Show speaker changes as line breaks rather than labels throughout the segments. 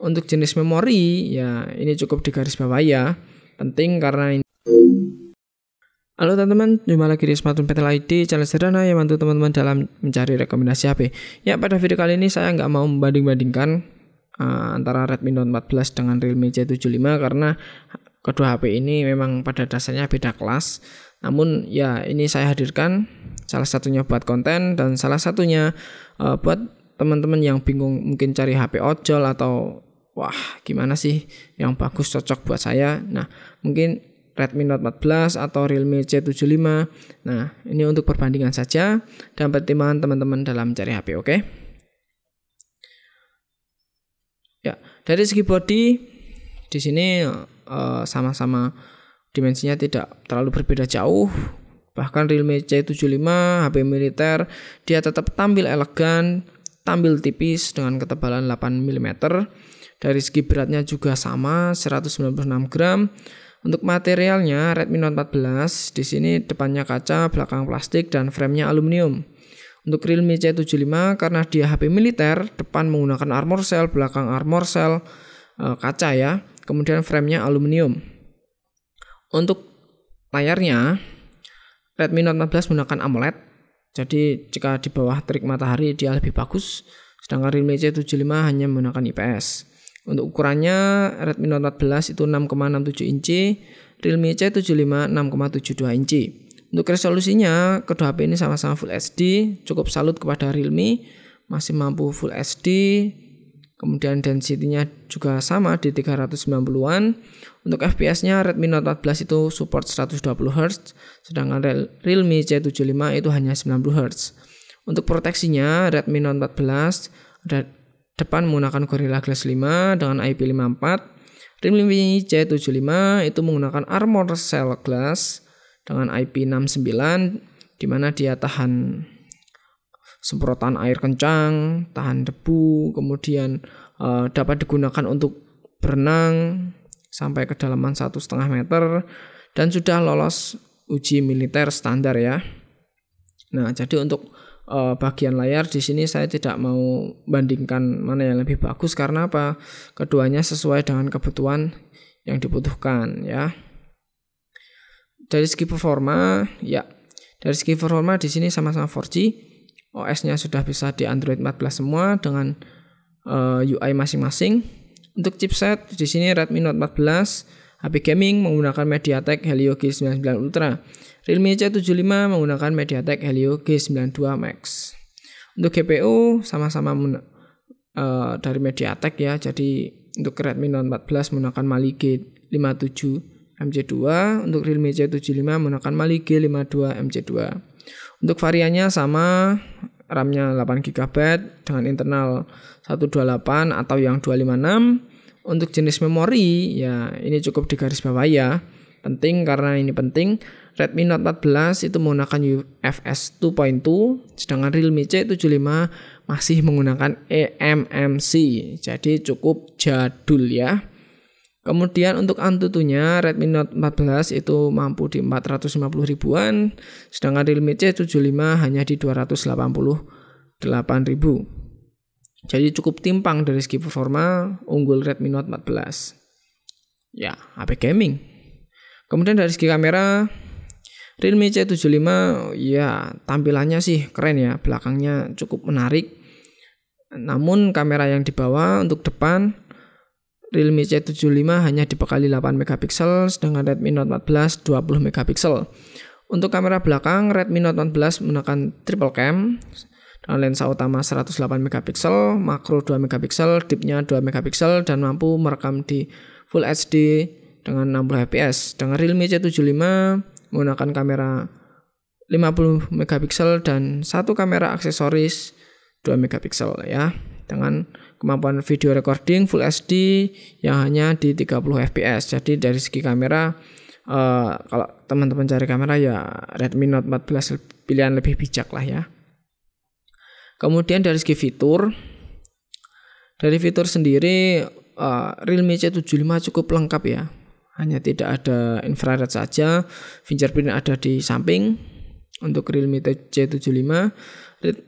Untuk jenis memori, ya ini cukup digarisbawahi ya. Penting karena ini. Halo teman-teman, jumpa lagi di Smartphone Battle ID, channel sederhana yang bantu teman-teman dalam mencari rekomendasi HP. Ya, pada video kali ini saya nggak mau membanding-bandingkan antara Redmi Note 14 dengan Realme C75 karena kedua HP ini memang pada dasarnya beda kelas. Namun ya ini saya hadirkan salah satunya buat konten dan salah satunya buat teman-teman yang bingung mungkin cari HP ojol atau wah gimana sih yang bagus cocok buat saya. Nah, mungkin Redmi Note 14 atau Realme C75. Nah, ini untuk perbandingan saja dan pertimbangan teman-teman dalam mencari HP, oke? Ya, dari segi body di sini sama-sama dimensinya tidak terlalu berbeda jauh. Bahkan Realme C75 HP militer dia tetap tampil elegan, tampil tipis dengan ketebalan 8 mm. Dari segi beratnya juga sama 196 gram. Untuk materialnya Redmi Note 14 di sini depannya kaca, belakang plastik dan framenya aluminium. Untuk Realme C75 karena dia HP militer, depan menggunakan armor shell, belakang armor shell kaca ya. Kemudian framenya aluminium. Untuk layarnya Redmi Note 14 menggunakan AMOLED. Jadi jika di bawah terik matahari dia lebih bagus. Sedangkan Realme C75 hanya menggunakan IPS. Untuk ukurannya Redmi Note 14 itu 6,67 inci, Realme C75 6,72 inci. Untuk resolusinya kedua HP ini sama-sama Full HD, cukup salut kepada Realme masih mampu Full HD. Kemudian density-nya juga sama di 390-an. Untuk FPS-nya Redmi Note 14 itu support 120 Hz, sedangkan Realme C75 itu hanya 90 Hz. Untuk proteksinya Redmi Note 14 ada depan menggunakan Gorilla Glass 5 dengan IP54. Realme C75 itu menggunakan Armor Shell Glass dengan IP69 di mana dia tahan semprotan air kencang, tahan debu, kemudian dapat digunakan untuk berenang sampai kedalaman 1,5 meter dan sudah lolos uji militer standar ya. Nah, jadi untuk bagian layar di sini saya tidak mau bandingkan mana yang lebih bagus karena apa? Keduanya sesuai dengan kebutuhan yang dibutuhkan ya. Dari segi performa, ya. Dari segi performa di sini sama-sama 4G. OS-nya sudah bisa di Android 14 semua dengan UI masing-masing. Untuk chipset di sini Redmi Note 14 HP gaming menggunakan MediaTek Helio G99 Ultra. Realme C75 menggunakan MediaTek Helio G92 Max. Untuk GPU sama-sama dari MediaTek ya. Jadi untuk Redmi Note 14 menggunakan Mali G57 MC2, untuk Realme C75 menggunakan Mali G52 MC2. Untuk variannya sama, RAM-nya 8GB dengan internal 128 atau yang 256. Untuk jenis memori ya ini cukup digarisbawahi ya. Penting karena ini penting. Redmi Note 14 itu menggunakan UFS 2.2, sedangkan Realme C75 masih menggunakan eMMC. Jadi cukup jadul ya. Kemudian untuk Antutunya Redmi Note 14 itu mampu di 450 ribuan, sedangkan Realme C75 hanya di 288.000. Jadi cukup timpang dari segi performa, unggul Redmi Note 14. Ya, HP gaming. Kemudian dari segi kamera Realme C75 ya tampilannya sih keren ya, belakangnya cukup menarik. Namun kamera yang dibawa untuk depan Realme C75 hanya dibekali 8 megapiksel, sedangkan Redmi Note 14 20 megapiksel. Untuk kamera belakang Redmi Note 14 menggunakan triple cam dengan lensa utama 108 megapiksel, makro 2 megapiksel, deepnya 2 megapiksel dan mampu merekam di Full HD dengan 60 fps. Dengan Realme C75 menggunakan kamera 50 megapiksel dan satu kamera aksesoris 2 megapiksel ya, dengan kemampuan video recording Full HD yang hanya di 30 fps. Jadi dari segi kamera kalau teman-teman cari kamera ya Redmi Note 14 pilihan lebih bijak lah ya. Kemudian dari segi fitur, dari fitur sendiri Realme C75 cukup lengkap ya. Hanya tidak ada infrared saja, fingerprint ada di samping. Untuk Realme C75,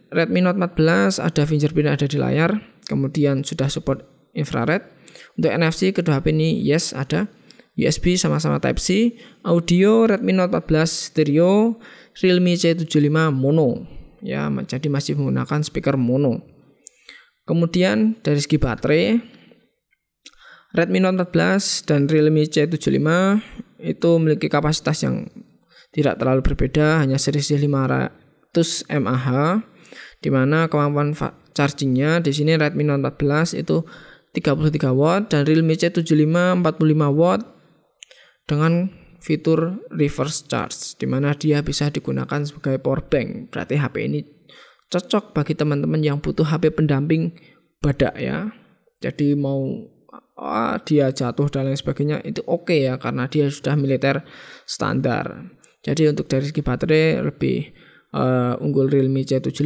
Redmi Note 14 ada fingerprint ada di layar, kemudian sudah support infrared. Untuk NFC kedua HP ini yes ada. USB sama-sama Type C. Audio Redmi Note 14 stereo, Realme C75 mono. Ya, jadi masih menggunakan speaker mono. Kemudian dari segi baterai, Redmi Note 14 dan Realme C75 itu memiliki kapasitas yang tidak terlalu berbeda, hanya selisih 500 mAh, di mana kemampuan chargingnya di sini Redmi Note 14 itu 33 watt dan Realme C75 45 watt dengan fitur reverse charge, di mana dia bisa digunakan sebagai power bank. Berarti HP ini cocok bagi teman-teman yang butuh HP pendamping badak ya. Jadi mau dia jatuh dan lain sebagainya itu oke ya, karena dia sudah militer standar. Jadi untuk dari segi baterai lebih unggul Realme C75.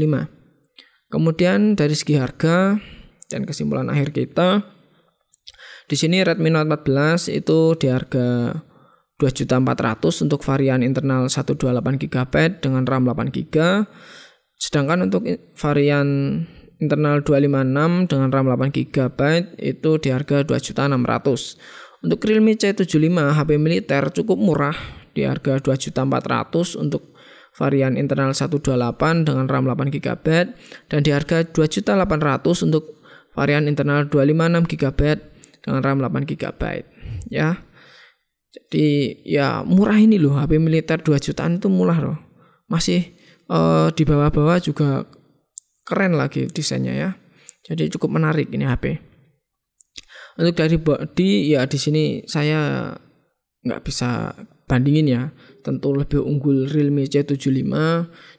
Kemudian dari segi harga dan kesimpulan akhir kita, di sini Redmi Note 14 itu di harga 2.400.000 untuk varian internal 128GB dengan RAM 8GB. Sedangkan untuk varian internal 256 dengan RAM 8GB itu di harga 2.600.000. Untuk Realme C75 HP militer cukup murah di harga 2.400.000 untuk varian internal 128 dengan RAM 8GB dan di harga 2.800.000 untuk varian internal 256GB dengan RAM 8GB ya. Jadi ya murah ini loh, HP militer 2 jutaan itu murah loh. Masih di bawah-bawah juga keren lagi desainnya ya. Jadi cukup menarik ini HP. Untuk dari body ya di sini saya nggak bisa bandingin ya. Tentu lebih unggul Realme C75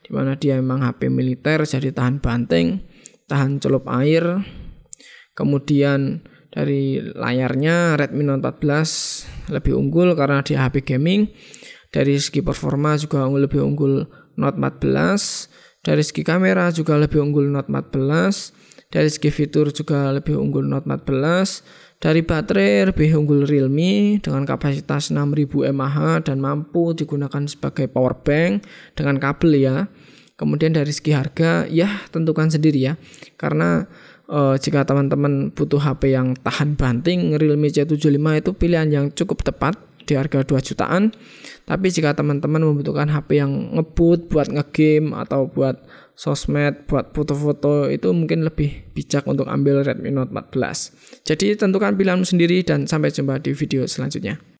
di mana dia memang HP militer, jadi tahan banting, tahan celup air. Kemudian dari layarnya Redmi Note 14 lebih unggul karena dia HP gaming. Dari segi performa juga lebih unggul Note 14. Dari segi kamera juga lebih unggul Note 14. Dari segi fitur juga lebih unggul Note 14. Dari baterai lebih unggul Realme dengan kapasitas 6000 mAh dan mampu digunakan sebagai power bank dengan kabel ya. Kemudian dari segi harga ya tentukan sendiri ya. Karena jika teman-teman butuh HP yang tahan banting, Realme C75 itu pilihan yang cukup tepat di harga 2 jutaan. Tapi jika teman-teman membutuhkan HP yang ngebut buat ngegame atau buat sosmed, buat foto-foto, itu mungkin lebih bijak untuk ambil Redmi Note 14. Jadi tentukan pilihanmu sendiri dan sampai jumpa di video selanjutnya.